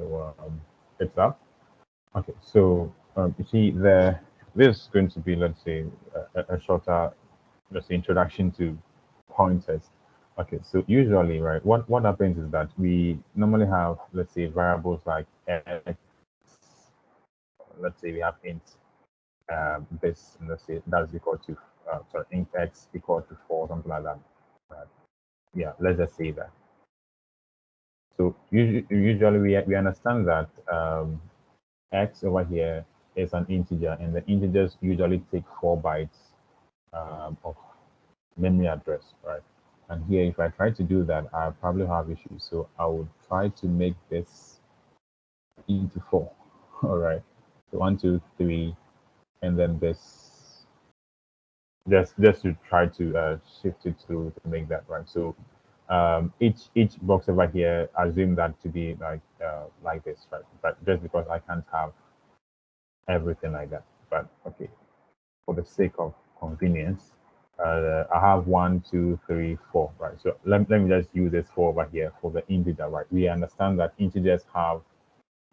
So it's up. Okay, so you see there, this is going to be, let's say, a shorter, let's say, introduction to pointers. Okay, so usually, right, what happens is that we normally have, let's say, variables like x, let's say we have int this, let's say that's equal to, sorry, int x equal to 4, something like that. Yeah, let's just say that. So usually we understand that x over here is an integer, and the integers usually take 4 bytes of memory address, right? And here, if I try to do that, I probably have issues. So I would try to make this into 4. All right. So 1, 2, 3, and then this. Just to try to shift it through to make that right. So each box over here, assume that to be like this, right? But just because I can't have everything like that. But okay, for the sake of convenience, I have 1, 2, 3, 4, right? So let me just use this 4 over here for the integer, right? We understand that integers have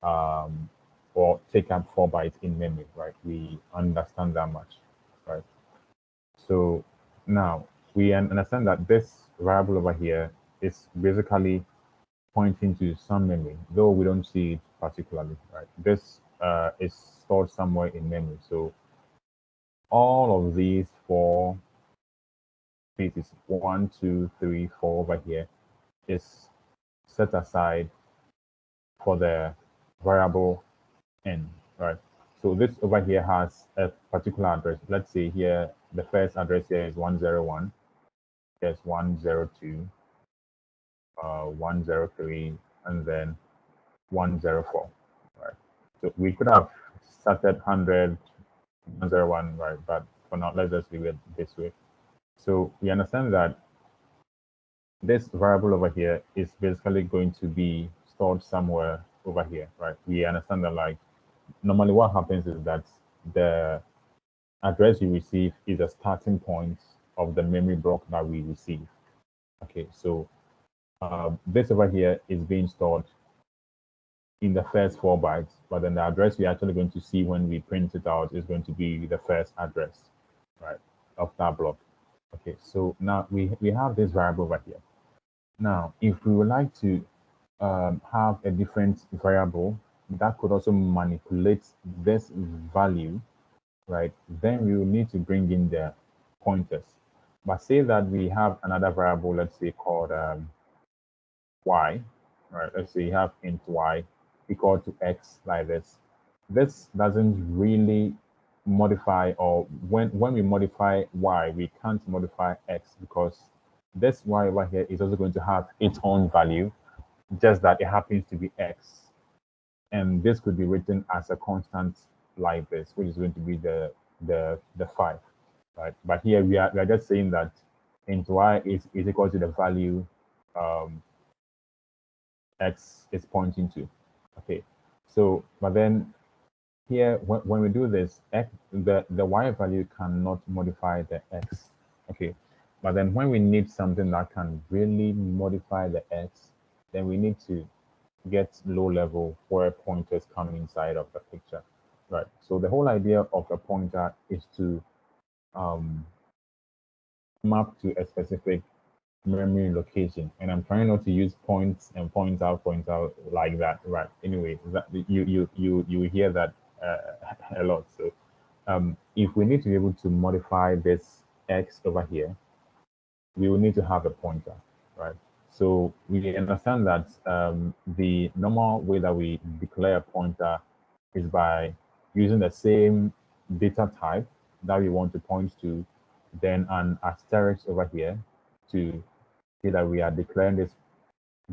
or take up 4 bytes in memory, right? We understand that much, right? So now we understand that this variable over here is basically pointing to some memory, though we don't see it particularly, right? This is stored somewhere in memory. So all of these 4 pieces, 1, 2, 3, 4 over here, is set aside for the variable n, right? So this over here has a particular address. Let's say here, the first address here is 101. There's 102, 103, and then 104, right? So we could have started 100, 101, right? But for now, let's just leave it this way. So we understand that this variable over here is basically going to be stored somewhere over here, right? We understand that, like, normally what happens is that the address you receive is a starting point of the memory block that we receive. Okay, so this over here is being stored in the first 4 bytes, but then the address we're actually going to see when we print it out is going to be the first address, right, of that block. Okay, so now we have this variable over here. Now, if we would like to have a different variable that could also manipulate this value, right, then we will need to bring in the pointers. But say that we have another variable, let's say called y, right? Let's say you have int y equal to x like this. This doesn't really modify, or when we modify y, we can't modify x because this y over here is also going to have its own value, just that it happens to be x. And this could be written as a constant like this, which is going to be the 5, right? But here we are just saying that int y is equal to the value x is pointing to. Okay, so but then here when we do this, the y value cannot modify the x. Okay, but then when we need something that can really modify the x, then we need to get low level where pointers come inside of the picture, right? So the whole idea of a pointer is to map to a specific memory location, and I'm trying not to use points and point out like that, right? Anyway, that you hear that a lot. So if we need to be able to modify this x over here, we will need to have a pointer, right? So we understand that the normal way that we declare a pointer is by using the same data type that we want to point to, then an asterisk over here to see that we are declaring this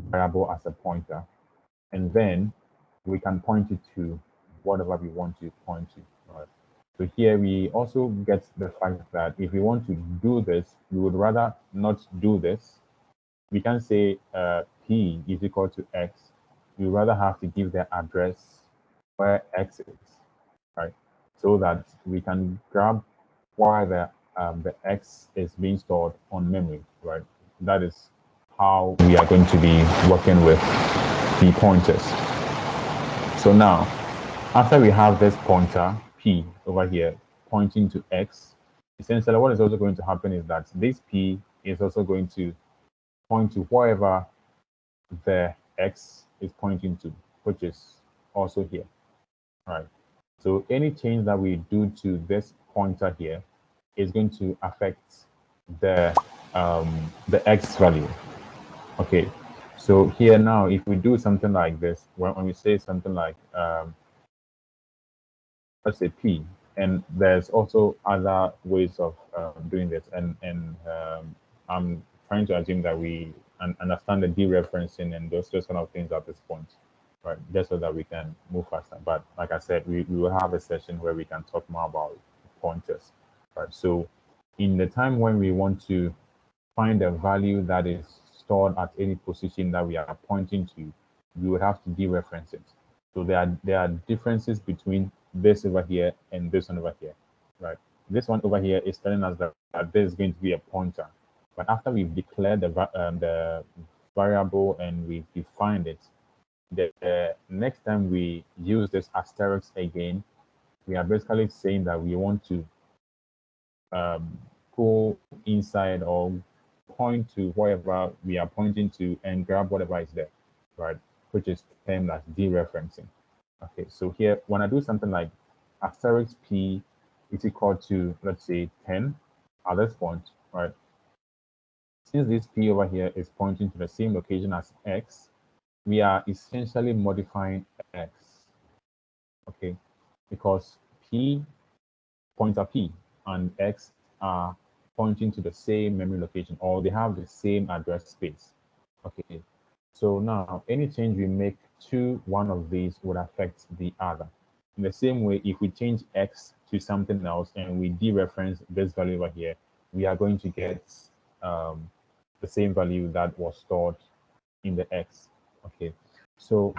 variable as a pointer. And then we can point it to whatever we want to point to, right? So here we also get the fact that if we want to do this, we would rather not do this. We can say p is equal to x. We rather have to give the address where x is, right? So that we can grab why the x is being stored on memory, right? That is how we are going to be working with the pointers. So now, after we have this pointer P over here pointing to X, essentially what is also going to happen is that this P is also going to point to wherever the X is pointing to, which is also here, right? So any change that we do to this pointer here is going to affect the X value. Okay, so here now, if we do something like this, when we say something like let's say P, and there's also other ways of doing this, and I'm trying to assume that we understand the dereferencing and those kind of things at this point, right? Just so that we can move faster. But like I said, we will have a session where we can talk more about pointers, right? So in the time when we want to find a value that is stored at any position that we are pointing to, we would have to dereference it. So there are differences between this over here and this one over here, right? This one over here is telling us that there's going to be a pointer, but after we've declared the variable and we've defined it, the next time we use this asterisk again, we are basically saying that we want to go inside or point to wherever we are pointing to and grab whatever is there, right? Which is termed as dereferencing. Okay, so here, when I do something like asterisk P is equal to, let's say, 10 at this point, right? Since this P over here is pointing to the same location as X, we are essentially modifying X, okay? Because P, pointer P and X are pointing to the same memory location, or they have the same address space, okay? So now any change we make to one of these would affect the other. In the same way, if we change X to something else and we dereference this value over here, we are going to get the same value that was stored in the X. Okay, so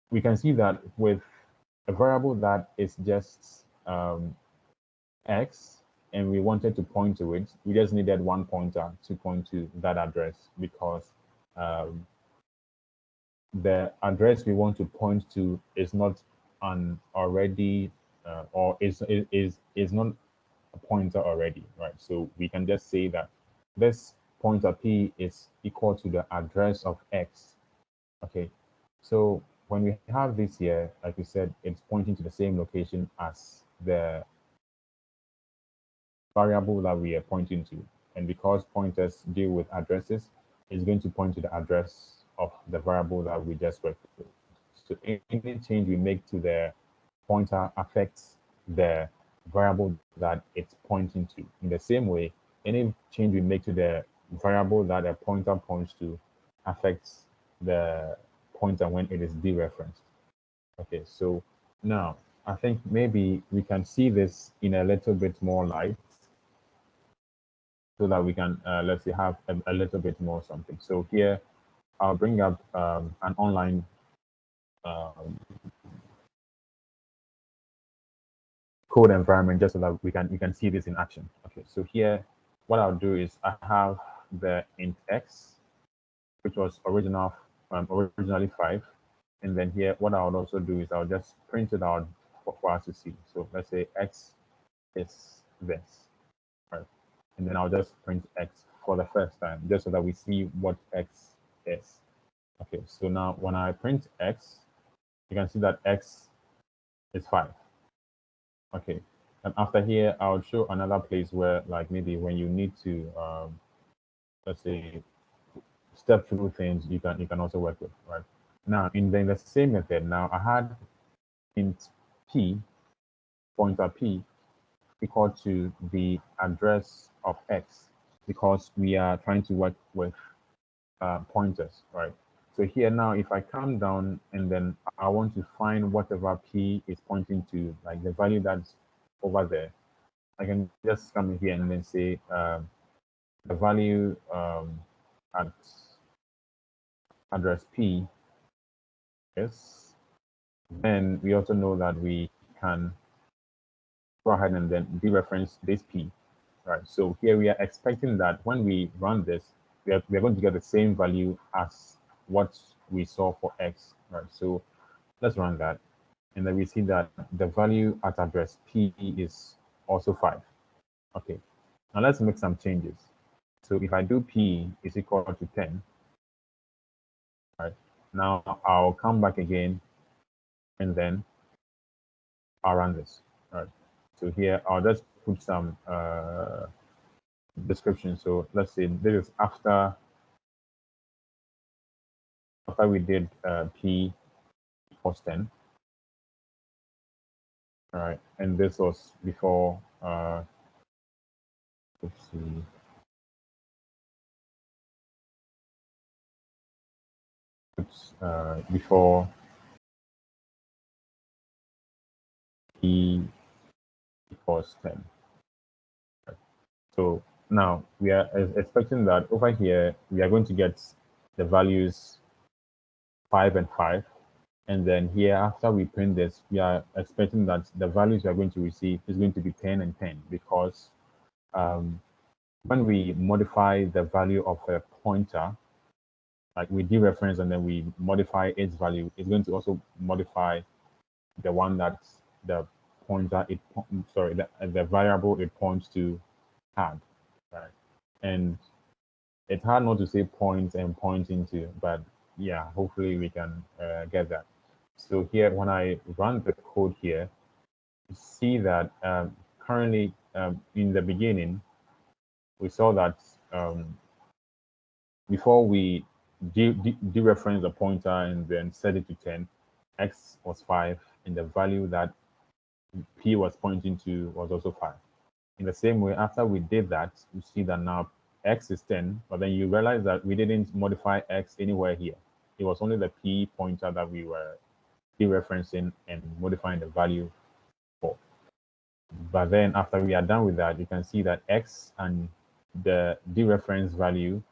we can see that with a variable that is just X, and we wanted to point to it, we just needed one pointer to point to that address, because the address we want to point to is not an already or is not a pointer already, right? So we can just say that this pointer P is equal to the address of X. Okay, so when we have this here, like we said, it's pointing to the same location as the variable that we are pointing to. And because pointers deal with addresses, it's going to point to the address of the variable that we just worked with. So any change we make to the pointer affects the variable that it's pointing to. In the same way, any change we make to the variable that a pointer points to affects the pointer when it is dereferenced. Okay, so now I think maybe we can see this in a little bit more light, so that we can, let's say, have a little bit more something. So here, I'll bring up an online code environment just so that we can see this in action. Okay, so here, what I'll do is I have the int x, which was originally 5. And then here, what I'll also do is I'll just print it out for us to see. So let's say x is this, right? And then I'll just print x for the first time, just so that we see what x is. Okay, so now when I print x, you can see that x is 5. Okay, and after here, I'll show another place where, like, maybe when you need to, let's say, step through things, you can also work with, right? Now, in the same method, now I had int p, pointer p, equal to the address of x, because we are trying to work with pointers, right? So here now, if I come down and then I want to find whatever p is pointing to, like the value that's over there, I can just come in here and then say the value at address p is. Then we also know that we can go ahead and then dereference this p, right? So here we are expecting that when we run this, we're going to get the same value as what we saw for x, right? So let's run that, and then we see that the value at address P is also 5. Okay, now let's make some changes. So if I do P is equal to 10, right? Now I'll come back again, and then I'll run this, right? So here I'll just put some description. So let's say this is after we did P equals 10. All right, and this was before, let's see, it's before P equals 10. Right. So now we are expecting that over here, we are going to get the values 5 and 5. And then here, after we print this, we are expecting that the values we are going to receive is going to be 10 and 10, because when we modify the value of a pointer, like we dereference and then we modify its value, it's going to also modify the one that the pointer the variable it points to had, right? And it's hard not to say points and point into, but yeah, hopefully we can get that. So here, when I run the code here, you see that currently in the beginning, we saw that before we dereference the pointer and then set it to 10, x was 5, and the value that P was pointing to was also 5. In the same way, after we did that, you see that now x is 10, but then you realize that we didn't modify x anywhere here. It was only the P pointer that we were dereferencing and modifying the value for. But then after we are done with that, you can see that x and the dereference value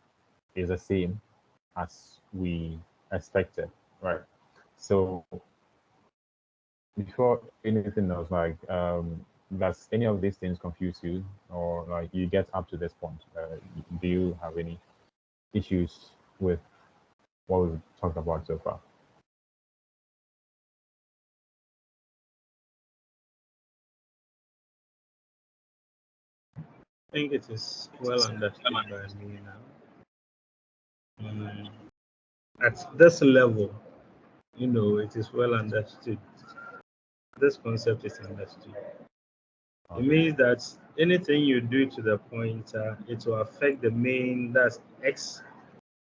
is the same as we expected, right? So before anything else, like does any of these things confuse you, or like you get up to this point? Do you have any issues with what we've talked about so far? I think it is well understood by me now. At this level, it is well understood. This concept is understood. Okay. It means that anything you do to the pointer, it will affect the main, that's x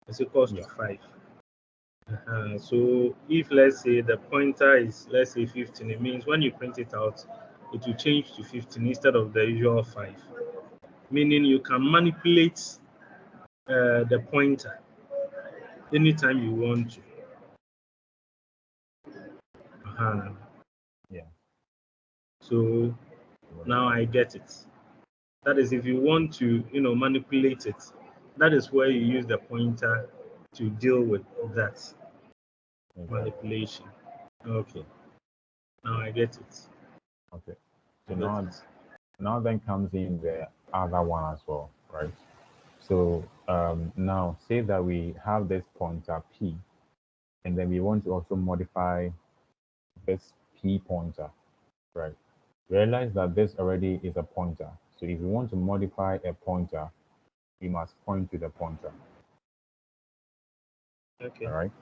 is equals to 5. So if, let's say, the pointer is, let's say, 15, it means when you print it out, it will change to 15 instead of the usual 5. Meaning you can manipulate the pointer anytime you want to. Yeah. So now I get it. That is, if you want to, manipulate it, that is where you use the pointer to deal with that manipulation. Okay. Now I get it. Okay. So now then comes in the other one as well, right? So now say that we have this pointer P, and then we want to also modify this P pointer, right? Realize that this already is a pointer. So if you want to modify a pointer, you must point to the pointer. Okay. All right.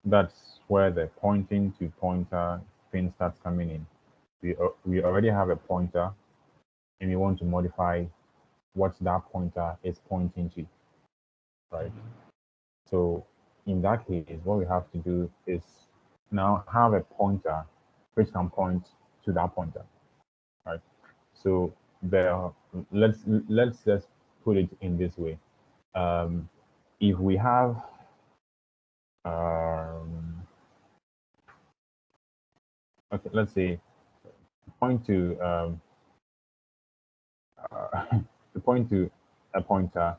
That's where the pointing to pointer thing starts coming in. We already have a pointer, and we want to modify what that pointer is pointing to, right? So in that case, what we have to do is now have a pointer which can point to that pointer, right? So let's just put it in this way. If we have okay, let's say point to to point to a pointer,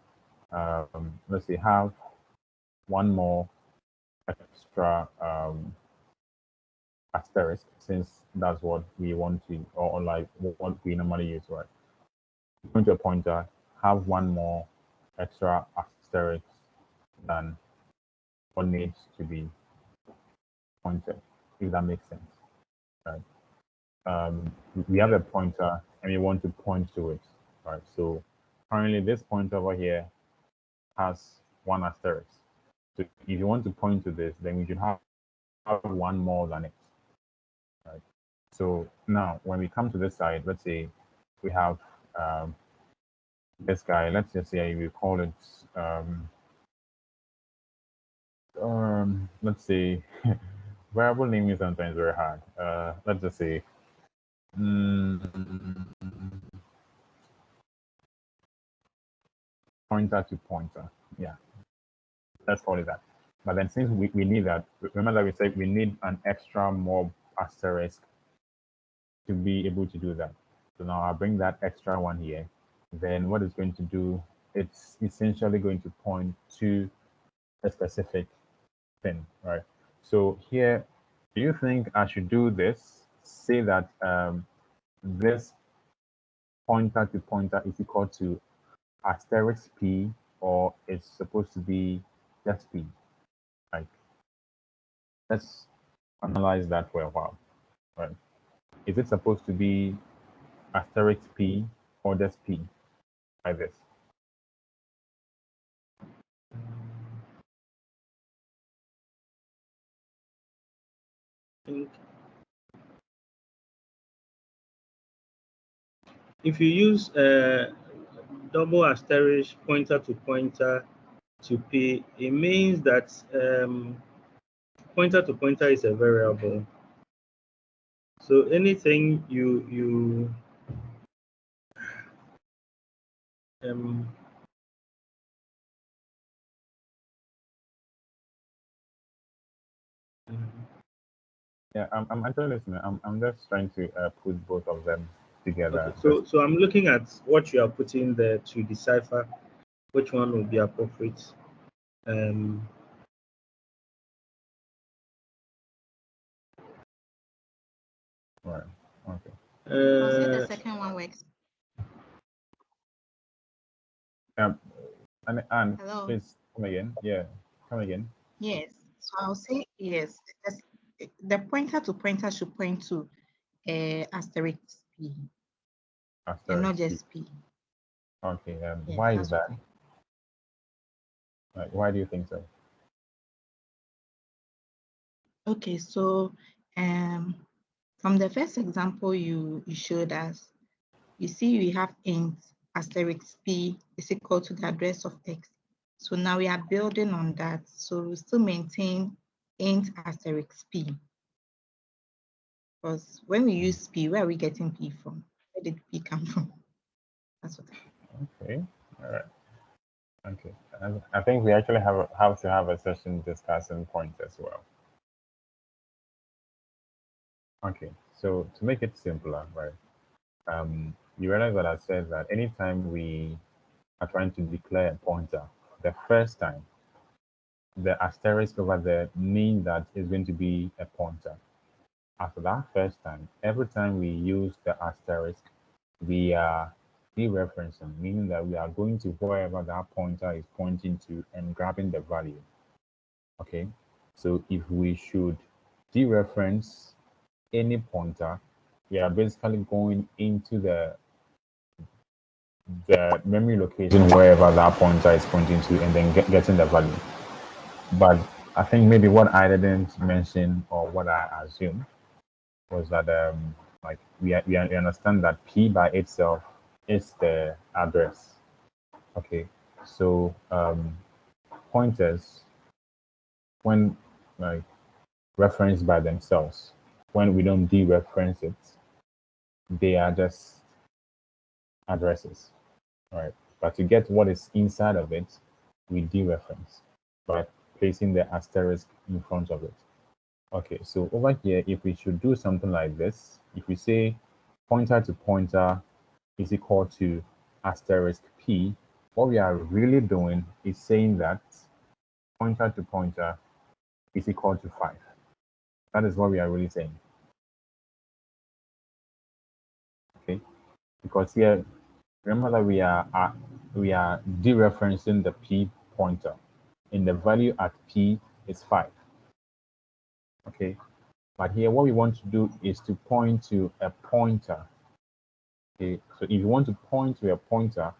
let's say have one more extra asterisk, since that's what we want to, or like what we normally use, right? Point to a pointer, have one more extra asterisk than what needs to be pointed, if that makes sense. Right. We have a pointer and we want to point to it. Right. So currently this pointer over here has one asterisk. So if you want to point to this, then we should have one more than it. Right. So now when we come to this side, let's say we have this guy, let's just say we call it let's say variable naming is sometimes very hard. Let's just say pointer to pointer. Yeah, let's call it that. But then since we need that, remember that we said we need an extra more asterisk to be able to do that. So now I'll bring that extra one here. Then what it's going to do, it's essentially going to point to a specific thing, right? So here, do you think I should do this? Say that this pointer to pointer is equal to asterisk p, or it's supposed to be just p. Like, let's analyze that for a while, right? Is it supposed to be asterisk p or just p, like this? If you use double asterisk pointer to p, it means that pointer to pointer is a variable. So anything you Yeah, I'm actually listening. I'm just trying to put both of them together. okay, so I'm looking at what you are putting there to decipher which one will be appropriate. Right. Okay. The second one works. And Hello. please come again. Yeah, come again. Yes. So I'll say yes. The pointer to pointer should point to asterisk p, and not just p. Okay. Yes, why is that? okay. Why do you think so? Okay. So from the first example you showed us, you see we have int asterisk p is equal to the address of x. So now we are building on that. So we still maintain int asterisk p. Because when we use p, where are we getting p from? Where did p come from? That's what. Okay. All right. Okay. I think we actually have to have a session discussing points as well. Okay. So to make it simpler, right? You realize what I said, that anytime we are trying to declare a pointer, the first time, the asterisk over there means that it's going to be a pointer. After that first time, every time we use the asterisk, we are dereferencing, meaning that we are going to wherever that pointer is pointing to and grabbing the value. Okay, so if we should dereference any pointer, we are basically going into the memory location wherever that pointer is pointing to and then getting the value. But I think maybe what I didn't mention, or what I assumed, was that like we understand that p by itself is the address. Okay, so pointers, when like referenced by themselves, when we don't dereference it, they are just addresses, right? But to get what is inside of it, we dereference by placing the asterisk in front of it. Okay, so over here, if we should do something like this, if we say pointer to pointer is equal to asterisk p, what we are really doing is saying that pointer to pointer is equal to 5. That is what we are really saying. Okay, because here, remember that we are dereferencing the p pointer, and the value at p is 5. Okay, but here what we want to do is to point to a pointer. Okay, so if you want to point to a pointer,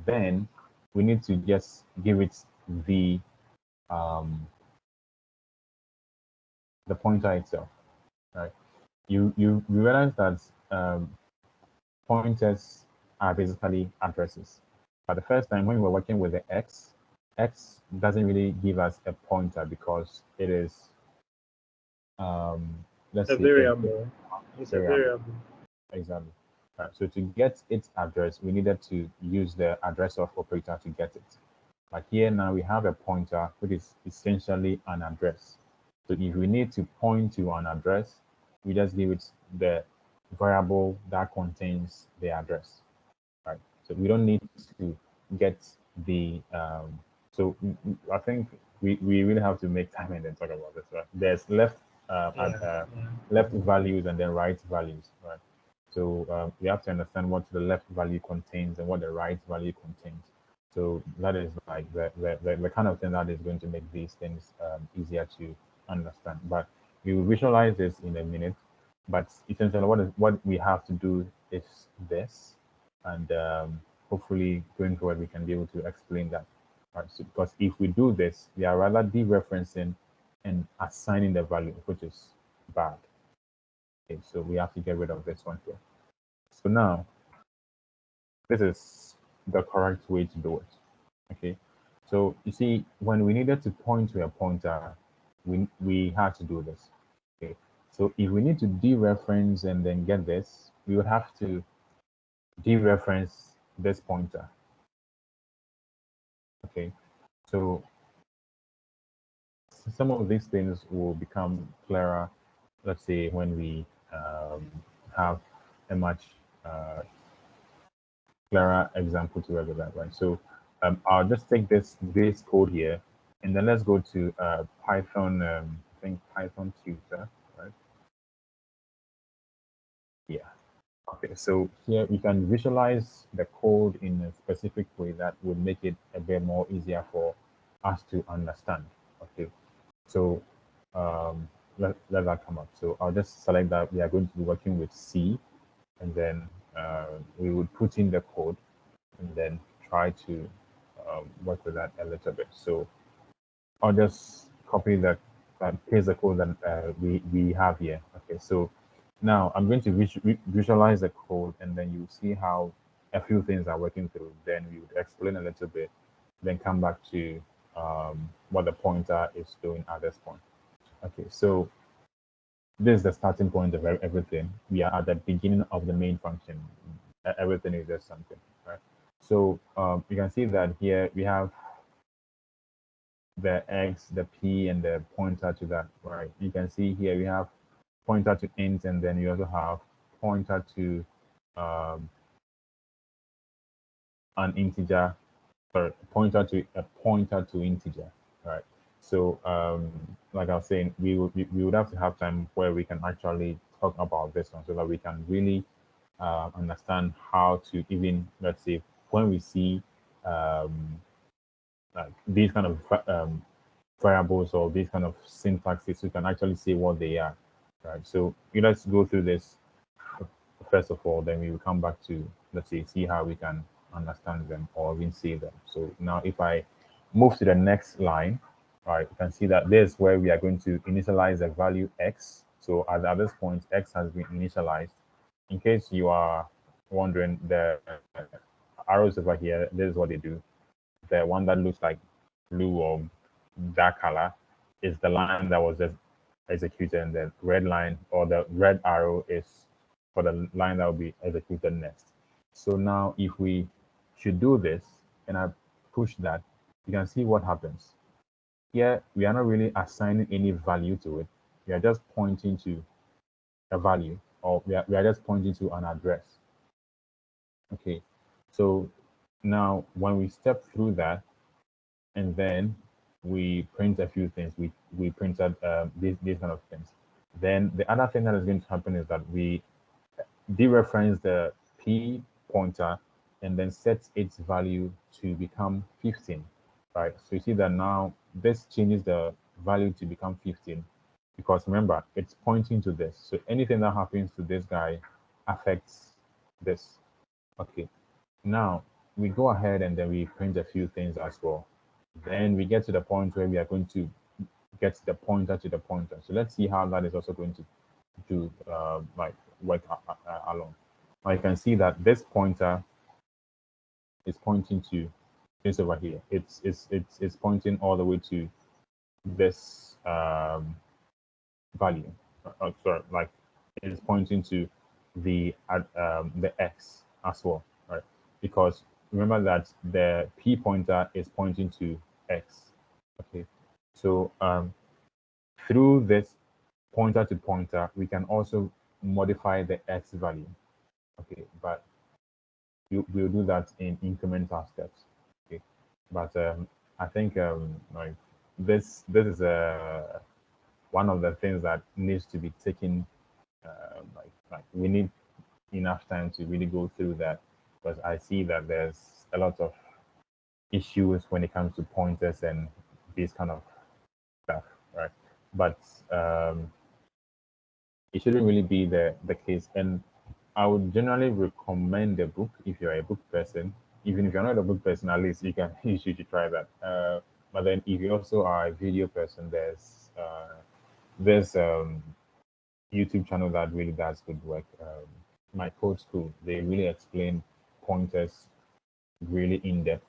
then we need to just give it the pointer itself, right? You realize that pointers are basically addresses. But the first time when we were working with the x doesn't really give us a pointer because it is let's A say variable. It's a variable. Exactly. Right. So to get its address, we needed to use the address of operator to get it. But here now we have a pointer, which is essentially an address. So if we need to point to an address, we just give it the variable that contains the address. Right. So we don't need to get the I think we really have to make time and then talk about this. Right. There's left left values and then right values. Right. So we have to understand what the left value contains and what the right value contains. So that is like the kind of thing that is going to make these things easier to understand. But we will visualize this in a minute. But essentially, what we have to do is this, and hopefully going forward we can be able to explain that. Right? So because if we do this, we are rather dereferencing and assigning the value, which is bad. Okay, so we have to get rid of this one here. So now, this is the correct way to do it. Okay, so you see, when we needed to point to a pointer, we had to do this. Okay, so if we need to dereference and then get this, we would have to dereference this pointer. Okay, so some of these things will become clearer, let's say, when we have a much clearer example to work with that, right? So I'll just take this code here, and then let's go to Python, I think Python tutor, right? Yeah. Okay, so here we can visualize the code in a specific way that would make it a bit more easier for us to understand. Okay, so let that come up. So I'll just select that we are going to be working with C, and then we would put in the code and then try to work with that a little bit. So I'll just copy that, paste the code that we have here. Okay, so now I'm going to visualize the code, and then you see how a few things are working through. Then we would explain a little bit, then come back to what the pointer is doing at this point. Okay, so this is the starting point of everything. We are at the beginning of the main function. Everything is just something, right? So you can see that here we have the x, the p, and the pointer to that, right? You can see here we have pointer to int, and then you also have pointer to an integer, or pointer to integer, right? So like I was saying, we would have to have time where we can actually talk about this one so that we can really understand how to even, let's say, when we see like these kind of variables or these kind of syntaxes, we can actually see what they are, right? So let's go through this first of all, then we will come back to, let's say, see how we can understand them or even see them. So now if I move to the next line, right, you can see that this is where we are going to initialize the value x. So at this point, x has been initialized. In case you are wondering, the arrows over here, this is what they do. The one that looks like blue or dark color is the line that was just executed, and the red line or the red arrow is for the line that will be executed next. So now if we should do this and I push that, you can see what happens. Here, we are not really assigning any value to it. We are just pointing to a value, or we are just pointing to an address. Okay, so now when we step through that, and then we print a few things, we printed these kind of things. Then the other thing that is going to happen is that we dereference the p pointer and then set its value to become 15, right? So you see that now this changes the value to become 15, because remember, it's pointing to this. So anything that happens to this guy affects this. Okay, now we go ahead and then we print a few things as well. Then we get to the point where we are going to get the pointer to the pointer. So let's see how that is also going to do like work along. Now you can see that this pointer is pointing to this over here. It's pointing all the way to this value. Sorry, like it's pointing to the x as well, right? Because remember that the p pointer is pointing to x. Okay, so through this pointer to pointer, we can also modify the x value. Okay, but we'll do that in incremental steps. Okay, but I think like this is one of the things that needs to be taken. Like we need enough time to really go through that, because I see that there's a lot of issues when it comes to pointers and this kind of stuff, right? But it shouldn't really be the case. And I would generally recommend a book if you're a book person. Even if you're not a book person, at least you should try that. But then if you also are a video person, there's YouTube channel that really does good work. My code school, they really explain pointers really in depth.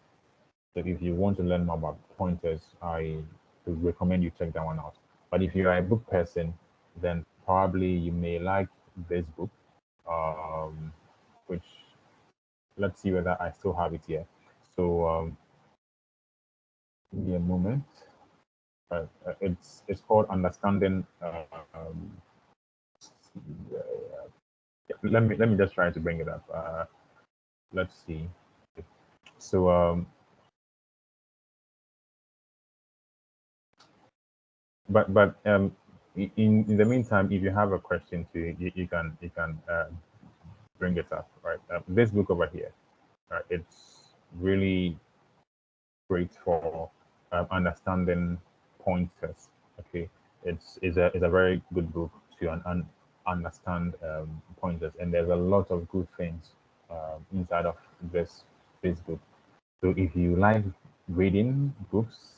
So if you want to learn more about pointers, I would recommend you check that one out. But if you're a book person, then probably you may like this book, which let's see whether I still have it here. So give me a moment. It's called Understanding. Let me just try to bring it up. Let's see. So but in the meantime, if you have a question too, you can bring it up, right? This book over here, it's really great for understanding pointers. Okay, it's a very good book to understand pointers, and there's a lot of good things inside of this book. So if you like reading books,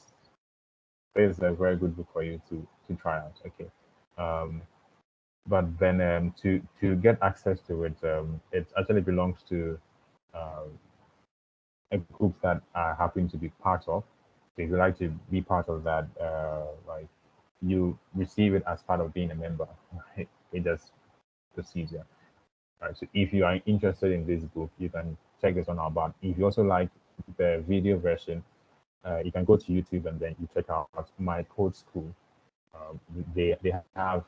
it's a very good book for you to try out. Okay, but then to get access to it, it actually belongs to a group that I happen to be part of. So if you like to be part of that, like you receive it as part of being a member. It just easier. All right. So if you are interested in this book, you can check this one out. But if you also like the video version, you can go to YouTube and then you check out my code school. They have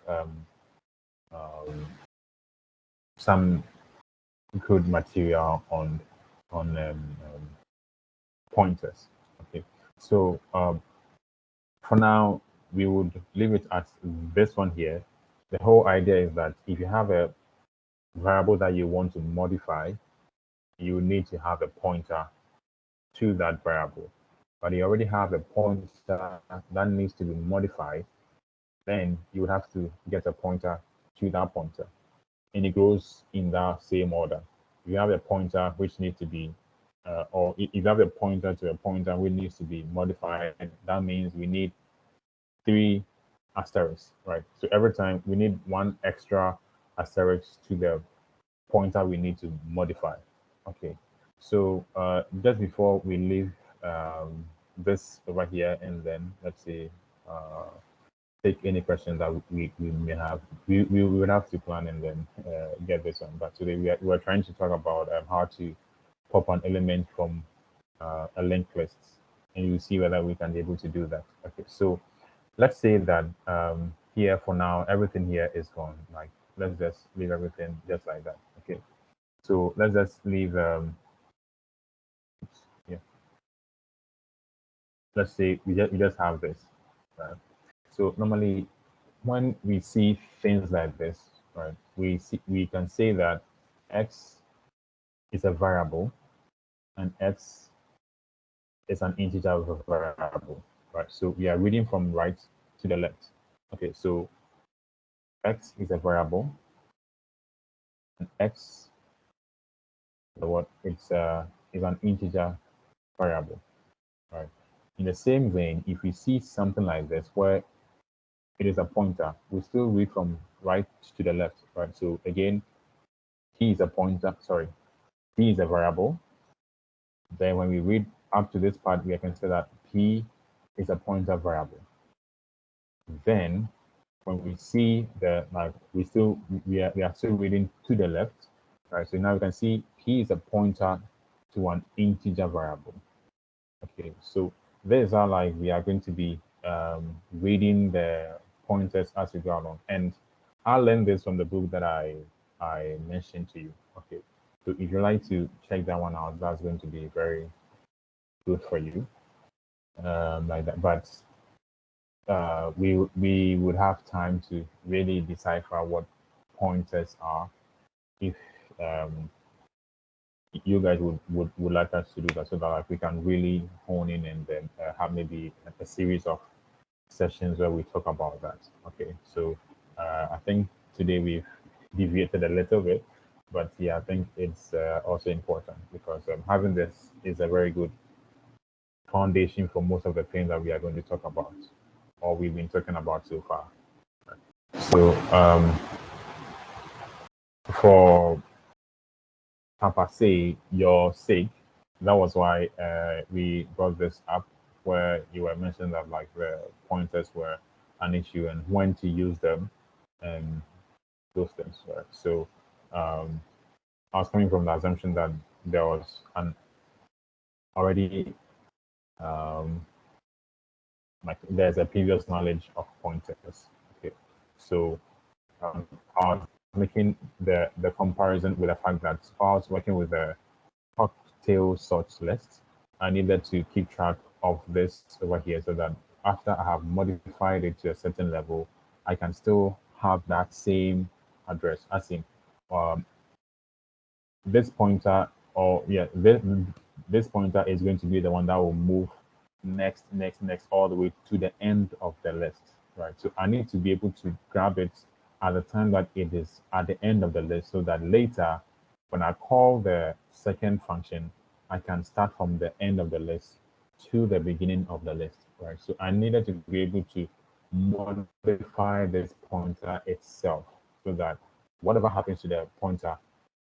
some good material on pointers. Okay, so for now we would leave it at this one here. The whole idea is that if you have a variable that you want to modify, you need to have a pointer to that variable. But you already have a pointer that needs to be modified, then you would have to get a pointer to that pointer. And it goes in that same order. You have a pointer which needs to be, or if you have a pointer to a pointer which needs to be modified, that means we need 3 asterisks, right? So every time we need 1 extra asterisk to the pointer we need to modify. Okay, so just before we leave this over here, and then let's see, take any questions that we may have. We would have to plan and then get this on. But today we're trying to talk about how to pop an element from a linked list, and you see whether we can be able to do that. Okay, so let's say that here for now everything here is gone. Like let's just leave everything just like that. Okay, so let's just leave. Yeah, let's say we just have this. Right? So normally when we see things like this, right, we can say that x is a variable and x is an integer of a variable, right? So we are reading from right, to the left. Okay, so x is a variable, and x, it's is an integer variable, right? In the same vein, if we see something like this where it is a pointer, we still read from right to the left, right? So again, t is a pointer, sorry, t is a variable. Then when we read up to this part, we can say that p is a pointer variable. Then when we see the, like, we are still reading to the left, right? So now we can see p is a pointer to an integer variable. Okay, so these are like we are going to be reading the pointers as we go along, and I learned this from the book that I mentioned to you. Okay, so if you like to check that one out, that's going to be very good for you, like that. But we would have time to really decipher what pointers are if you guys would like us to do that, so that like we can really hone in and then have maybe a series of sessions where we talk about that. Okay, so I think today we've deviated a little bit, but yeah, I think it's also important because having this is a very good foundation for most of the things that we are going to talk about, or we've been talking about so far. So for per se, your sake, that was why we brought this up, where you were mentioning that like the pointers were an issue and when to use them and those things, right? So I was coming from the assumption that there was an already like there's a previous knowledge of pointers. Okay, so I was making the comparison with the fact that I was working with the cocktail sorts list, I needed to keep track of this over here so that after I have modified it to a certain level, I can still have that same address. As in, this pointer, or yeah, this pointer is going to be the one that will move next, all the way to the end of the list, right? So I need to be able to grab it at the time that it is at the end of the list, so that later, when I call the second function, I can start from the end of the list to the beginning of the list, right? So I needed to be able to modify this pointer itself so that whatever happens to the pointer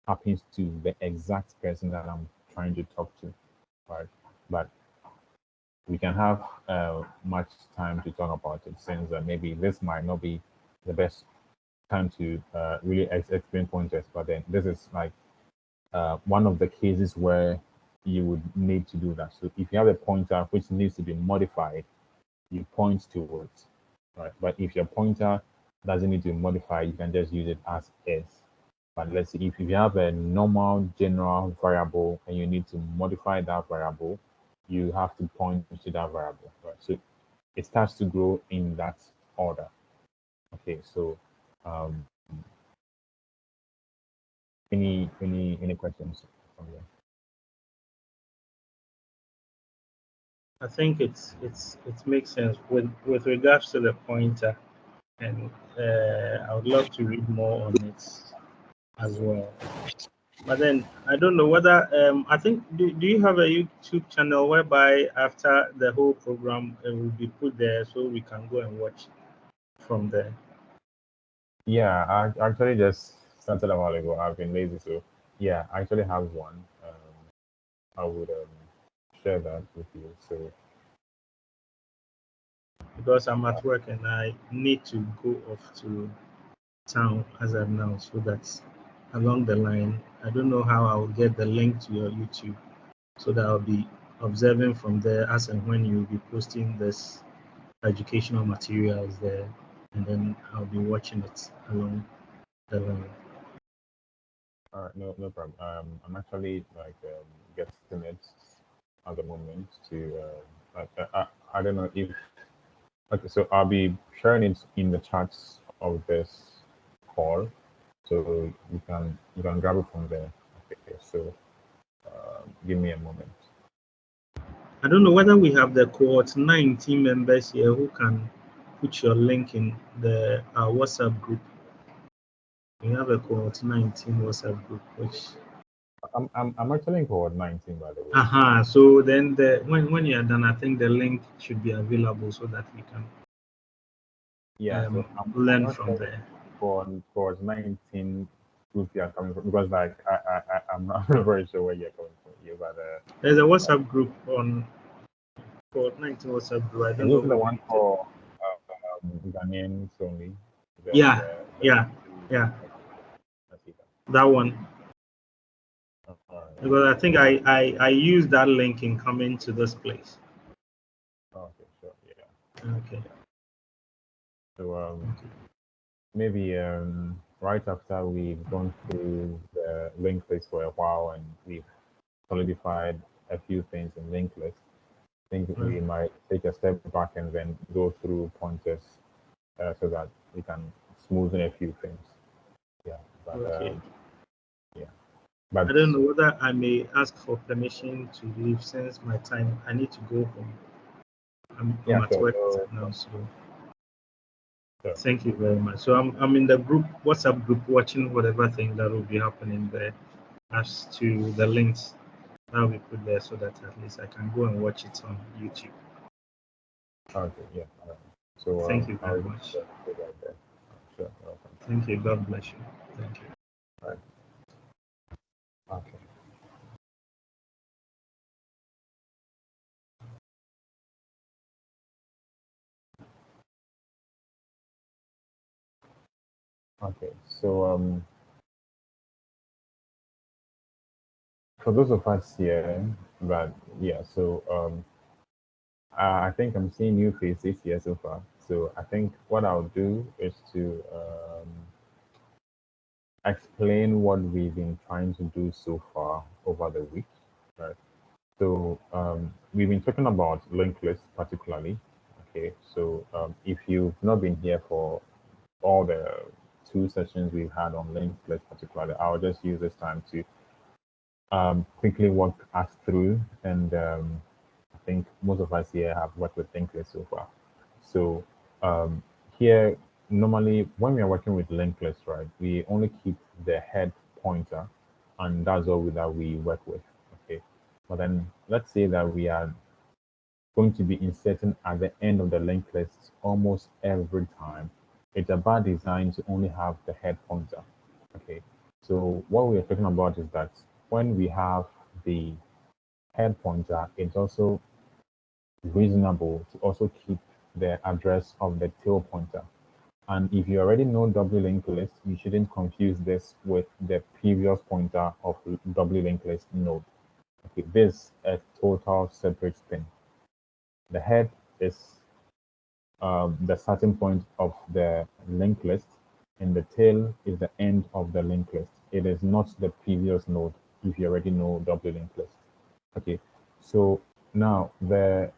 happens to the exact person that I'm trying to talk to, right? But we can have much time to talk about it, since maybe this might not be the best time to really explain pointers, but then this is like one of the cases where you would need to do that. So if you have a pointer which needs to be modified, you point towards, right? But if your pointer doesn't need to be modified, you can just use it as is. But let's see, if you have a normal general variable and you need to modify that variable, you have to point to that variable, right? So it starts to grow in that order. Okay, so any questions from you? I think it makes sense with regards to the pointer, and I would love to read more on it as well. But then I don't know whether I think do you have a YouTube channel whereby after the whole program it will be put there so we can go and watch from there? Yeah, I actually just started a while ago. I've been lazy, so yeah, I actually have one. I would share that with you. So Because I'm at work and I need to go off to town as of now, so that's along the line. I don't know how I'll get the link to your YouTube, so that I'll be observing from there as and when you'll be posting this educational materials there, and then I'll be watching it along the line. all right, no problem. I'm actually like getting it at the moment to I don't know if okay, so I'll be sharing it in the chats of this call, so you can grab it from there. Okay, so give me a moment. I don't know whether we have the cohort 19 members here who can put your link in the WhatsApp group. We have a cohort 19 WhatsApp group, which I'm actually in cohort 19, by the way. So then when you are done, I think the link should be available so that we can so learn I'm from there. For cohort 19 group you are coming from, because like I'm not very sure where you're coming from here, but there's a WhatsApp group on cohort 19 WhatsApp group. I don't know. Is the one for Ghanaians only? Yeah. That one. Because I think I used that link in coming to this place. Okay, sure, yeah. Okay. So maybe right after we've gone through the linked list for a while and we've solidified a few things in linked list, I think we might take a step back and then go through pointers so that we can smoothen a few things. Yeah, but okay. But I don't know whether I may ask for permission to leave since my time. I need to go home. I'm at work now, so thank you very much. So I'm in the group, WhatsApp group, watching whatever thing that will be happening there. As to the links that we put there, so that at least I can go and watch it on YouTube. Okay, yeah. So thank you very much. Sure. Thank you. God bless you. Thank you. Right. Okay. Okay, so for those of us here, but yeah, so I think I'm seeing new faces here so far. So I think what I'll do is to explain what we've been trying to do so far over the week, right? So we've been talking about linked lists particularly. Okay, so if you've not been here for all the 2 sessions we've had on linked lists particularly, I'll just use this time to quickly walk us through, and I think most of us here have worked with linked lists so far. So here, normally when we are working with linked lists, right, we only keep the head pointer, and that's all that we work with. Okay, but then let's say that we are going to be inserting at the end of the linked list almost every time. It's a bad design to only have the head pointer. Okay, so what we are talking about is that when we have the head pointer, it's also reasonable to also keep the address of the tail pointer. And if you already know W linked list, you shouldn't confuse this with the previous pointer of W linked list node. Okay, this is a total separate thing. The head is the starting point of the linked list, and the tail is the end of the linked list. It is not the previous node if you already know W linked list. Okay, so now the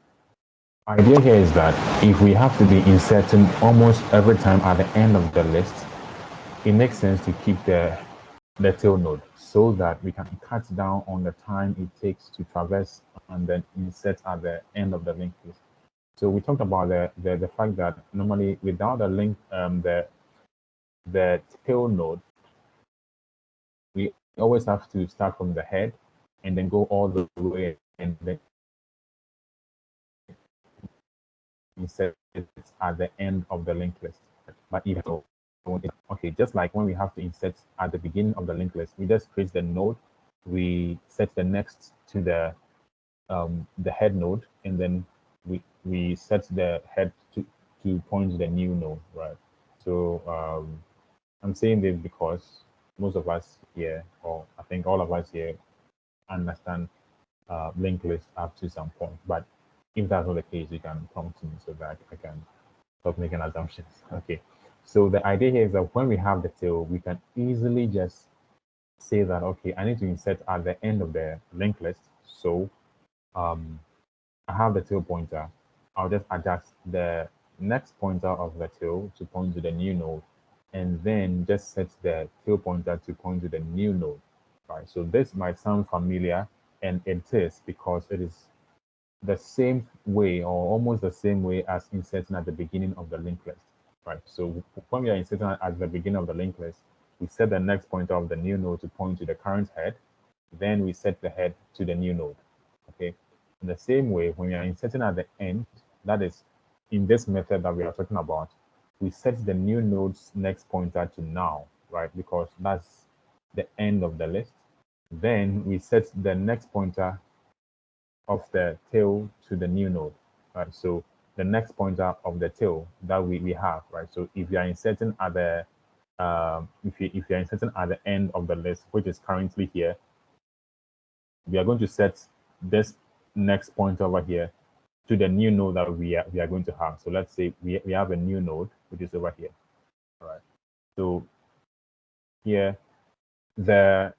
idea here is that if we have to be inserting almost every time at the end of the list, it makes sense to keep the tail node so that we can cut down on the time it takes to traverse and then insert at the end of the linked list. So we talked about the fact that normally without the link, the tail node, we always have to start from the head and then go all the way and then insert it at the end of the linked list. But if so, okay, just like when we have to insert at the beginning of the linked list, we just create the node, we set the next to the head node, and then we set the head to point to the new node, right? So I'm saying this because most of us here, or I think all of us here, understand linked list up to some point. But if that's not the case, you can prompt me so that I can stop making assumptions. Okay. So the idea here is that when we have the tail, we can easily just say that, okay, I need to insert at the end of the linked list. So I have the tail pointer. I'll just adjust the next pointer of the tail to point to the new node, and then just set the tail pointer to point to the new node. Right. So this might sound familiar, and it is because it is the same way, or almost the same way as inserting at the beginning of the linked list, right? So when we are inserting at the beginning of the linked list, we set the next pointer of the new node to point to the current head. Then we set the head to the new node, okay? In the same way, when we are inserting at the end, that is in this method that we are talking about, we set the new node's next pointer to now, right? Because that's the end of the list. Then we set the next pointer of the tail to the new node, right? So the next pointer of the tail that we have, right? So if you are inserting at the if you are inserting at the end of the list, which is currently here, we are going to set this next pointer over here to the new node that we are going to have. So let's say we have a new node which is over here. All right. So here the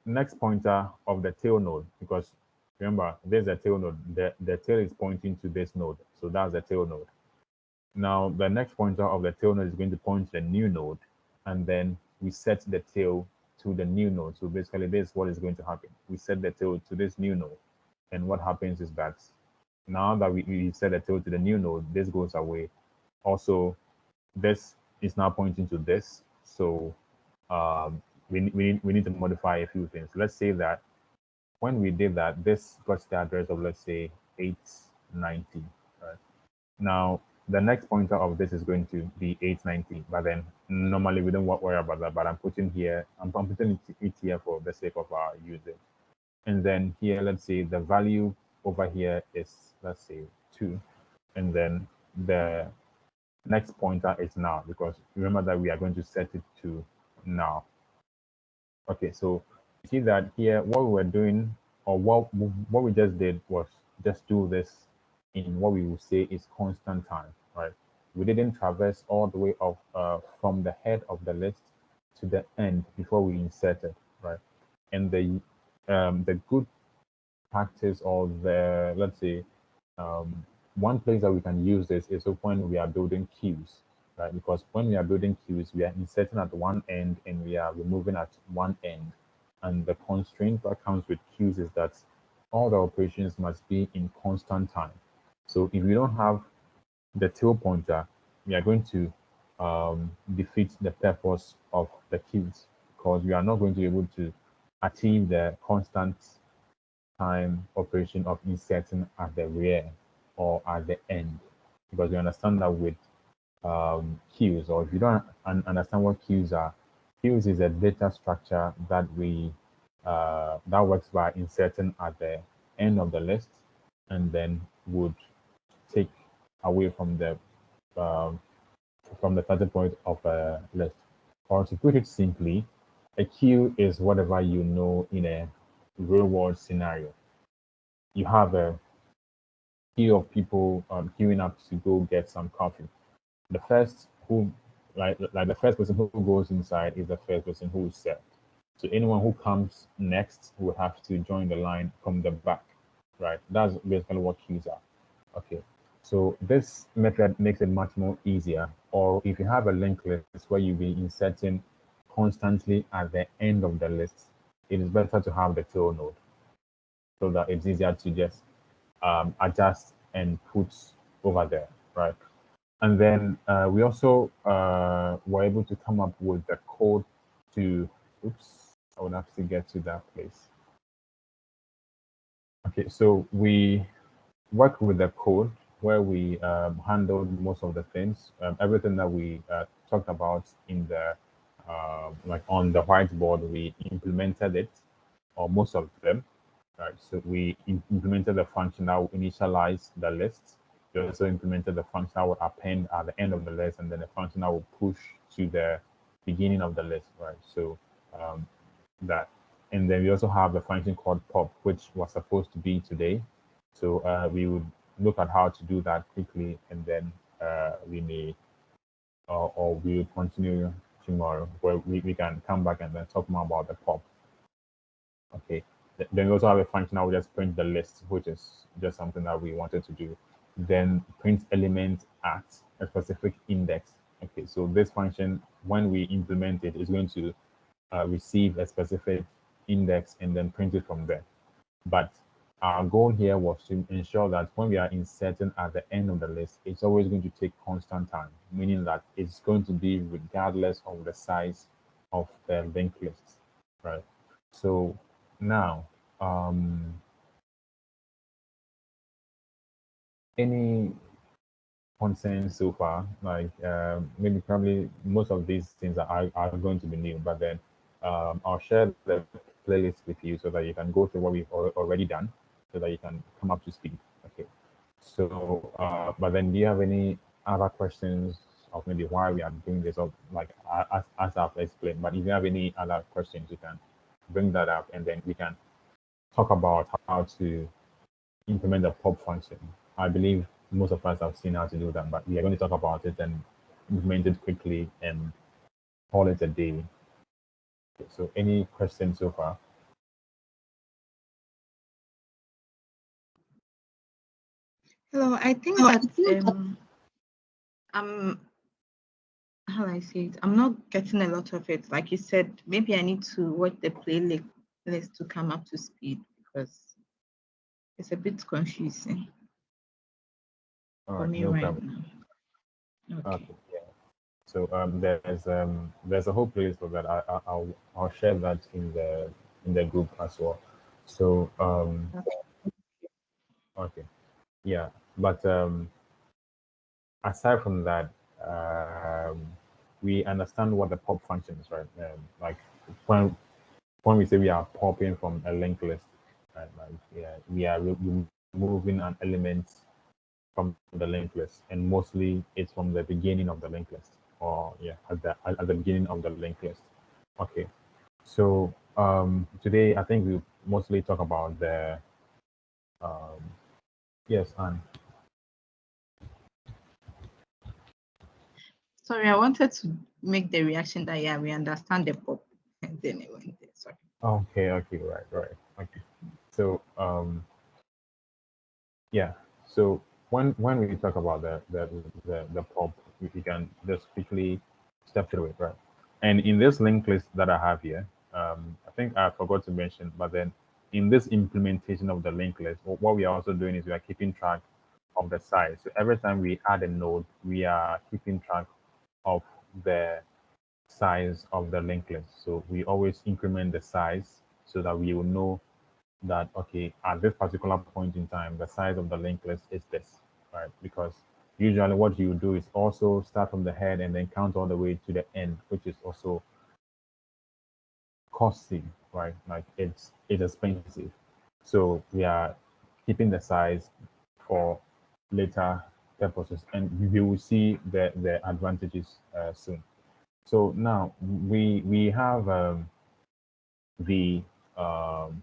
next pointer of the tail node, because remember there's a tail node, the tail is pointing to this node, so that's the tail node. Now the next pointer of the tail node is going to point to the new node, and then we set the tail to the new node. So basically this is what is going to happen. We set the tail to this new node, and what happens is that now that we set the tail to the new node, this goes away. Also, this is now pointing to this, so we need to modify a few things. Let's say that when we did that, this got the address of, let's say, 890. Right? Now, the next pointer of this is going to be 890, but then normally we don't worry about that, but I'm putting it here for the sake of our usage. And then here, let's say the value over here is, let's say, 2. And then the next pointer is now, because remember that we are going to set it to now. Okay, so you see that here, what we were doing, or what we just did was just do this in what we would say is constant time, right? We didn't traverse all the way of from the head of the list to the end before we inserted, right? And the good practice, or the, let's say, one place that we can use this is when we are building queues, right? Because when we are building queues, we are inserting at one end and we are removing at one end. And the constraint that comes with queues is that all the operations must be in constant time. So if we don't have the tail pointer, we are going to defeat the purpose of the queues, because we are not going to be able to achieve the constant time operation of inserting at the rear or at the end, because we understand that with queues, or if you don't understand what queues are, queues is a data structure that we that works by inserting at the end of the list and then would take away from the starting point of a list. Or to put it simply, a queue is whatever you know in a real world scenario. You have a queue of people queuing up to go get some coffee. The first who, like the first person who goes inside is the first person who is served. So anyone who comes next will have to join the line from the back, right? That's basically what queues are. Okay. So this method makes it much more easier. Or if you have a linked list where you'll be inserting constantly at the end of the list, it is better to have the tail node so that it's easier to just adjust and put over there, right? And then we also were able to come up with the code to, oops, I would have to get to that place. Okay, so we worked with the code where we handled most of the things, everything that we talked about in the, like on the whiteboard, we implemented it, or most of them. Right, so we implemented the function that will initialize the list. We also implemented the function that will append at the end of the list, and then the function that will push to the beginning of the list, right? So that, and then we also have the function called pop, which was supposed to be today. So we would look at how to do that quickly, and then we may, or we will continue tomorrow, where we can come back and then talk more about the pop. Okay. Then we also have a function that will just print the list, which is just something that we wanted to do. Then print element at a specific index. Okay, so this function, when we implement it, is going to receive a specific index and then print it from there. But our goal here was to ensure that when we are inserting at the end of the list, it's always going to take constant time, meaning that it's going to be regardless of the size of the linked list, right? So now, any concerns so far? Like maybe probably most of these things are going to be new, but then I'll share the playlist with you so that you can go through what we've already done, so that you can come up to speed. Okay. So, but then do you have any other questions of maybe why we are doing this, or like as I've explained? But if you have any other questions, you can bring that up, and then we can talk about how to implement the pop function. I believe most of us have seen how to do that, but we are going to talk about it and implement it quickly and call it a day. Okay, so any questions so far? Hello, I think that how I say it, I'm not getting a lot of it. Like you said, maybe I need to watch the playlist to come up to speed because it's a bit confusing for me No right problem. now. Okay. Yeah. So there's a whole playlist for that. I'll share that in the group as well. So okay, yeah. But aside from that, we understand what the pop function is, right? Like when we say we are popping from a linked list, right? Like yeah, we are removing an element from the linked list, and mostly it's from the beginning of the linked list, or yeah, at the beginning of the linked list. Okay, so today I think we mostly talk about the yes, and Sorry, I wanted to make the reaction that yeah, we understand the pop, and then it went there. Sorry. okay, right, okay. So yeah, so when we talk about the pop, we can just quickly step through it, right? And in this linked list that I have here, I think I forgot to mention, but then in this implementation of the linked list, what we are also doing is we are keeping track of the size. So every time we add a node, we are keeping track of the size of the linked list. So we always increment the size so that we will know that, okay, at this particular point in time, the size of the linked list is this, right? Because usually what you do is also start from the head and then count all the way to the end, which is also costly, right? Like it's expensive. So we are keeping the size for later purposes, and we will see the advantages soon. So now we have the um,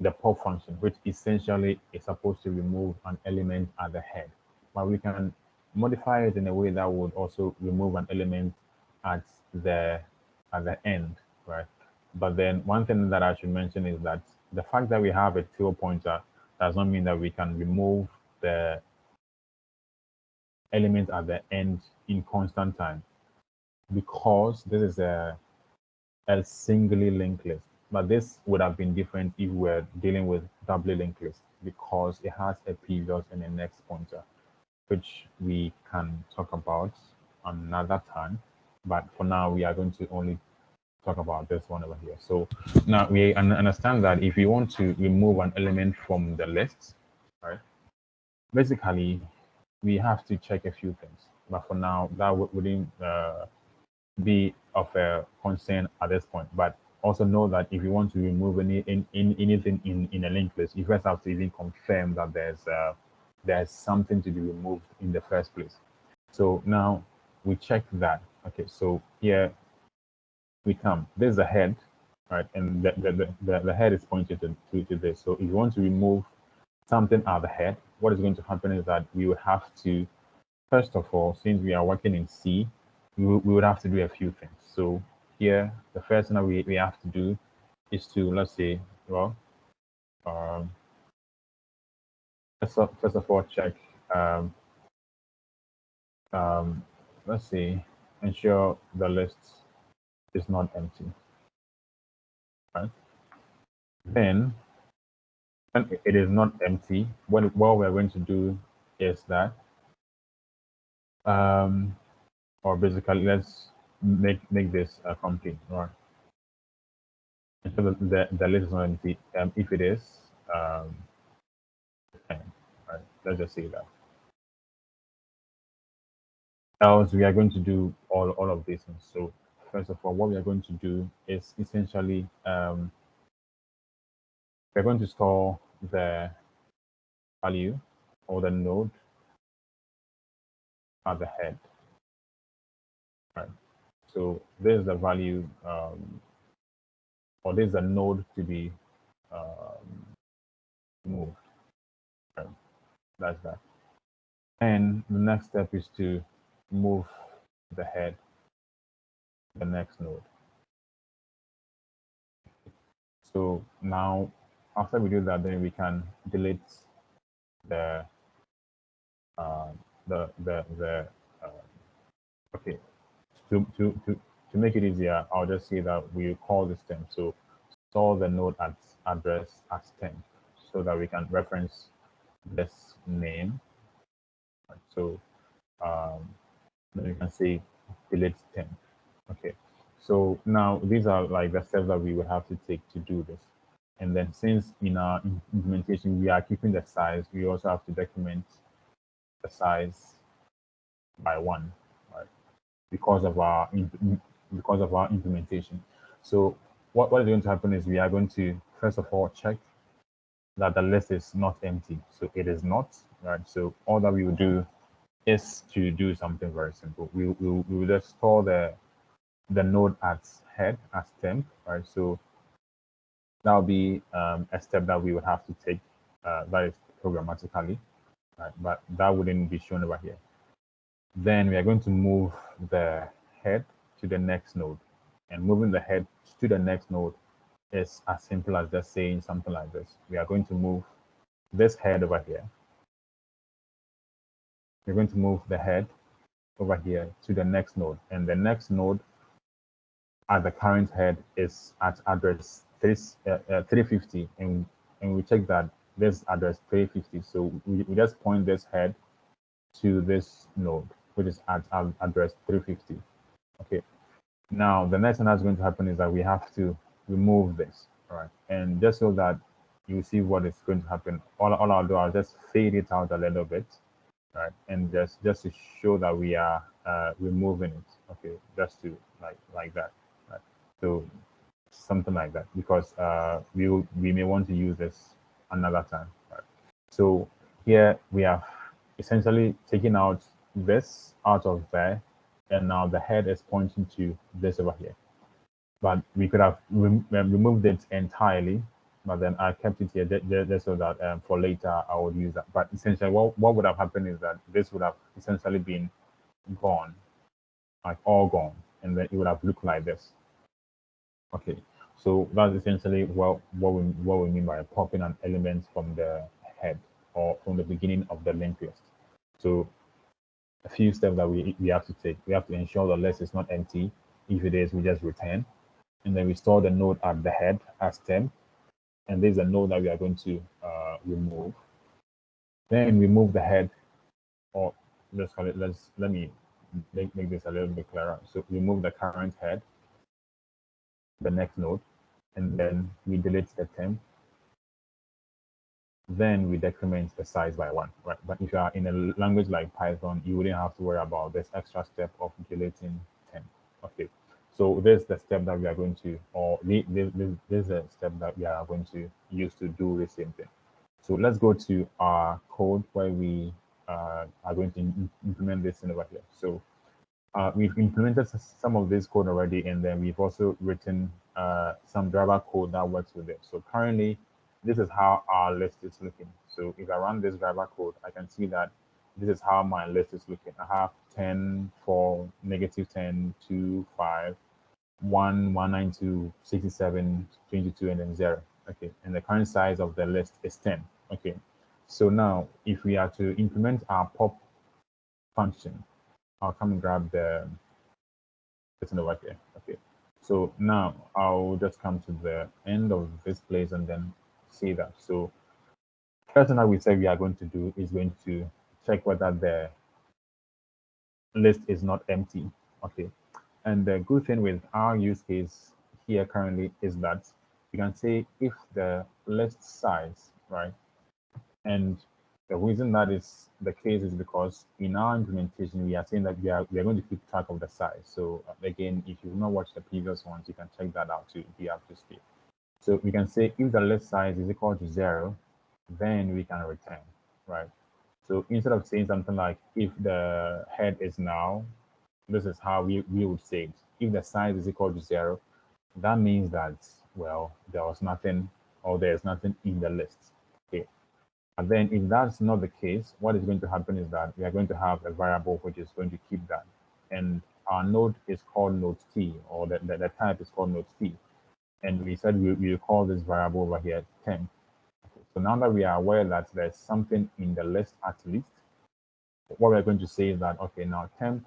the pop function, which essentially is supposed to remove an element at the head. But we can modify it in a way that would also remove an element at the end, right? But then one thing that I should mention is that the fact that we have a tail pointer does not mean that we can remove the element at the end in constant time, because this is a singly linked list. But this would have been different if we were dealing with doubly linked list, because it has a previous and a next pointer, which we can talk about another time. But for now, we are going to only talk about this one over here. So now we understand that if we want to remove an element from the list, right, basically we have to check a few things. But for now, that wouldn't be of a concern at this point. But also know that if you want to remove anything in a linked list, you first have to even confirm that there's something to be removed in the first place. So now we check that. Okay, so here we come. There's a head, right? And the head is pointed to this. So if you want to remove something at the head, what is going to happen is that we will have to, first of all, since we are working in C, we would have to do a few things. So here, the first thing that we have to do is to, let's say, well, um, first of all, check, um, um, let's see, ensure the list is not empty, right? Then and it is not empty, what we're going to do is that, or basically, let's make this complete, right? So the list is not empty. If it is, 10, right? Let's just say that. Else, we are going to do all of these things. So first of all, what we are going to do is essentially we're going to store the value or the node at the head, right? So this is the value, or this is a node to be moved. Right? That's that. And the next step is to move the head to the next node. So now, after we do that, then we can delete the okay. To make it easier, I'll just say that we call this temp. So store the node address as temp, so that we can reference this name. So then you can say delete temp. Okay. So now these are like the steps that we will have to take to do this. And then since in our implementation we are keeping the size, we also have to document the size by 1, right? Because of our implementation. So what is going to happen is we are going to first of all check that the list is not empty. So it is not, right? So all that we will do is to do something very simple. We will just store the node as head as temp, right? So that will be a step that we would have to take, that is programmatically, right? But that wouldn't be shown over here. Then we are going to move the head to the next node, and moving the head to the next node is as simple as just saying something like this. We are going to move this head over here. We're going to move the head over here to the next node, and the next node at the current head is at address 350, and we check that this address 350. So we just point this head to this node, which is at address 350. Okay. Now the next thing that's going to happen is that we have to remove this, all right? And just so that you see what is going to happen, all I'll do, I'll just fade it out a little bit, right? And just to show that we are removing it, okay? Just to like that, right? So something like that, because we may want to use this another time, right? So here we have essentially taken out this out of there, and now the head is pointing to this over here. But we could have removed it entirely, but then I kept it here just so that for later I would use that. But essentially what would have happened is that this would have essentially been gone, like all gone, and then it would have looked like this. Okay, so that's essentially what we mean by popping an element from the head or from the beginning of the linked list. So a few steps that we have to take. We have to ensure the list is not empty. If it is, we just return. And then we store the node at the head as temp. And there's a node that we are going to remove. Then we move the head, or let's call it, let me make this a little bit clearer. So we move the current head, the next node, and then we delete the temp. Then we decrement the size by 1, right? But if you are in a language like Python, you wouldn't have to worry about this extra step of deleting temp. Okay, so this is the step that we are going to, or this is a step that we are going to use to do the same thing. So let's go to our code where we are going to implement this in over here. So we've implemented some of this code already, and then we've also written some driver code that works with it. So currently, this is how our list is looking. So if I run this driver code, I can see that this is how my list is looking. I have 10, 4, -10, 2, 5, 1, 192, 67, 22, and then 0. Okay, and the current size of the list is 10. Okay, so now if we are to implement our pop function, I'll come and grab the button over here. Okay, so now I'll just come to the end of this place and then see that. So First thing that we say we are going to do is going to check whether the list is not empty. Okay. And the good thing with our use case here currently is that we can say if the list size, right? And the reason that is the case is because in our implementation, we are saying that we are going to keep track of the size. So again, if you've not watched the previous ones, you can check that out to be up to speed. So we can say if the list size is equal to 0, then we can return, right? So instead of saying something like if the head is now, this is how we would say it. If the size is equal to 0, that means that, well, there was nothing or there's nothing in the list. Okay. And then if that's not the case, what is going to happen is that we are going to have a variable which is going to keep that. And our node is called node t, or the type is called node t. And we said we call this variable over here temp. Okay. So now that we are aware that there's something in the list at least, what we're going to say is that, okay, now temp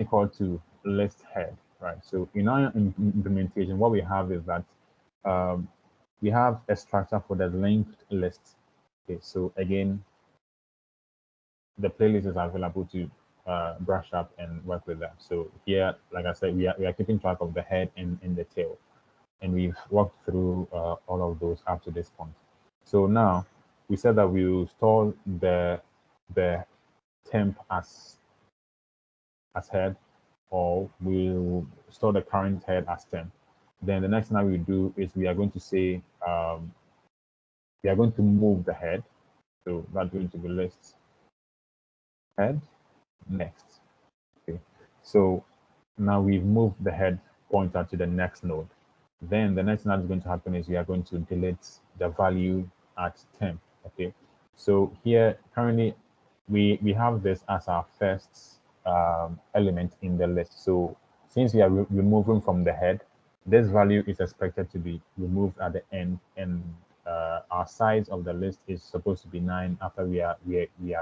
equal to list head, right? So in our implementation, what we have is that we have a structure for the linked list. Okay, so again, the playlist is available to brush up and work with that. So here, like I said, we are keeping track of the head and the tail, and we've walked through all of those up to this point. So now we said that we will store the temp as head, or we'll store the current head as temp. Then the next thing that we do is we are going to say we are going to move the head. So that's going to be list head next. Okay. So now we've moved the head pointer to the next node. Then the next thing that's going to happen is we are going to delete the value at temp. Okay. So here currently we have this as our first element in the list. So since we are removing from the head, this value is expected to be removed at the end, and our size of the list is supposed to be 9 after we are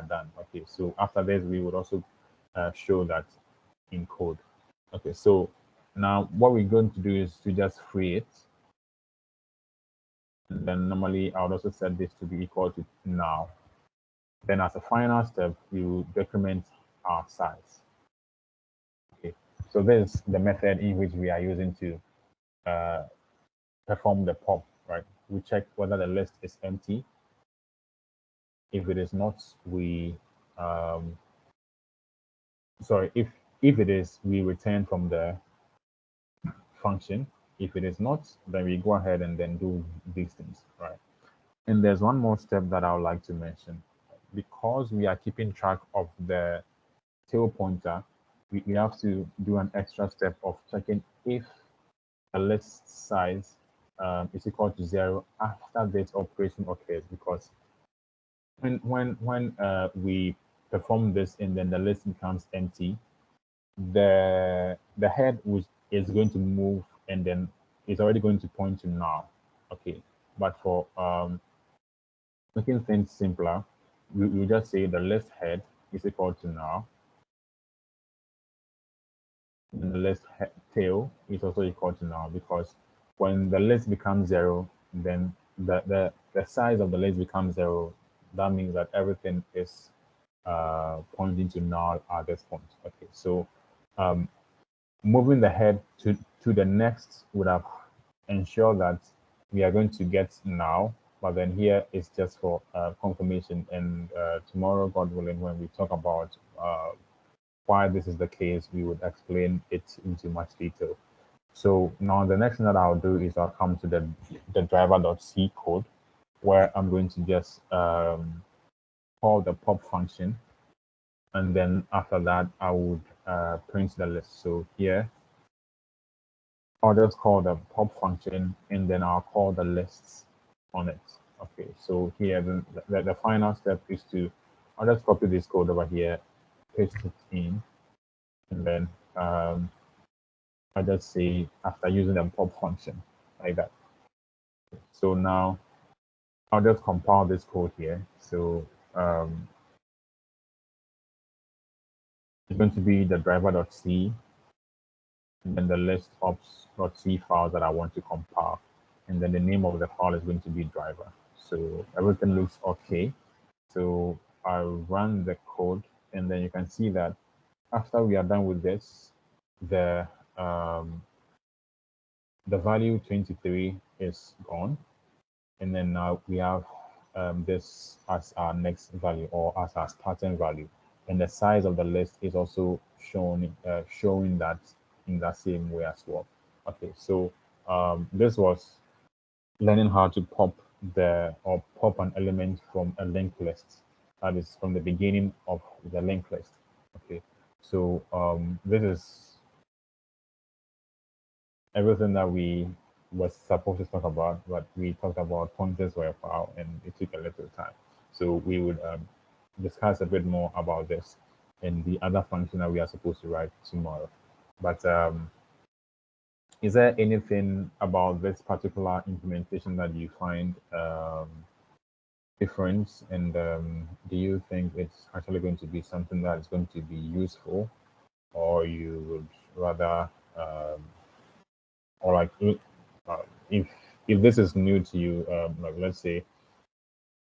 done. Okay, so after this we would also show that in code. Okay, so now what we're going to do is to just free it. And then normally I would also set this to be equal to now. Then as a final step, you decrement our size. Okay, so this is the method in which we are using to perform the pop, right? We check whether the list is empty. If it is not, we if it is, we return from the function. If it is not, then we go ahead and then do these things, right? And there's one more step that I would like to mention. Because we are keeping track of the tail pointer, we have to do an extra step of checking if the list size is equal to 0 after this operation occurs, because when we perform this and then the list becomes empty, the head is going to move and then it's already going to point to now. Okay, but for making things simpler, we just say the list head is equal to now, and the list tail is also equal to now, because when the list becomes 0, then the size of the list becomes 0. That means that everything is pointing to null at this point. Okay, so moving the head to the next would have ensured that we are going to get now, but then here is just for confirmation. And tomorrow, God willing, when we talk about why this is the case, we would explain it into much detail. So now the next thing that I'll do is I'll come to the driver.c code, where I'm going to just call the pop function, and then after that I would print the list. So here I'll just call the pop function, and then I'll call the lists on it. Okay, so here the final step is I'll just copy this code over here, paste it in, and then I just say after using the pop function like that. So now I'll just compile this code here. So it's going to be the driver.c, and then the list ops.c file that I want to compile, and then the name of the file is going to be driver. So everything looks okay. So I run the code, and then you can see that after we are done with this, the value 23 is gone, and then now we have this as our next value, or as our starting value, and the size of the list is also showing that in that same way as well. Okay, so this was learning how to pop an element from a linked list, that is from the beginning of the linked list. Okay, so this is everything that we were supposed to talk about, but we talked about pointers for a while and it took a little time. So we would discuss a bit more about this in the other function that we are supposed to write tomorrow. But is there anything about this particular implementation that you find different, and do you think it's actually going to be something that is going to be useful, or you would rather or like if this is new to you, like let's say,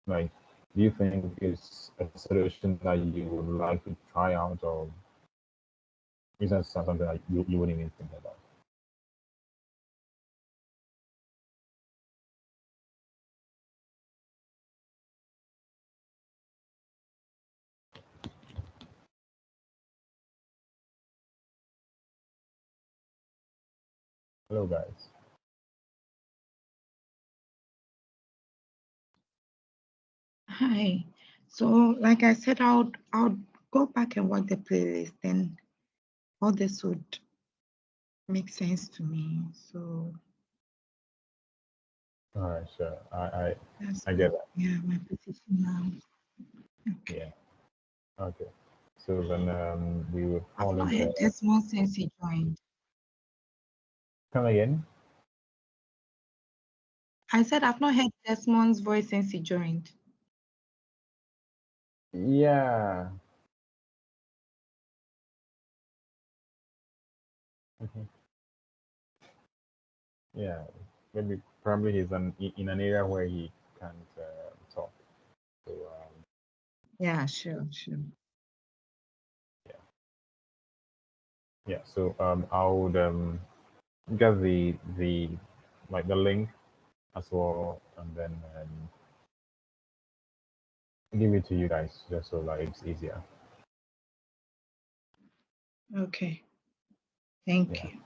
like, do you think it's a solution that you would like to try out, or is that something that you wouldn't even think about? Hello, guys. Hi. So, like I said, I'll go back and work the playlist, then all this would make sense to me. So All right, sure. that's I get that. yeah, my position now. Okay. Yeah. Okay. So then we will I've call not it. heard Desmond since he joined. Come again? I said I've not heard Desmond's voice since he joined. Yeah. Mhm. Yeah. Maybe probably he's in an area where he can't talk. So Yeah, sure. yeah. So I would get the like the link as well, and then give it to you guys just so that it's easier. Okay. Thank Yeah. you.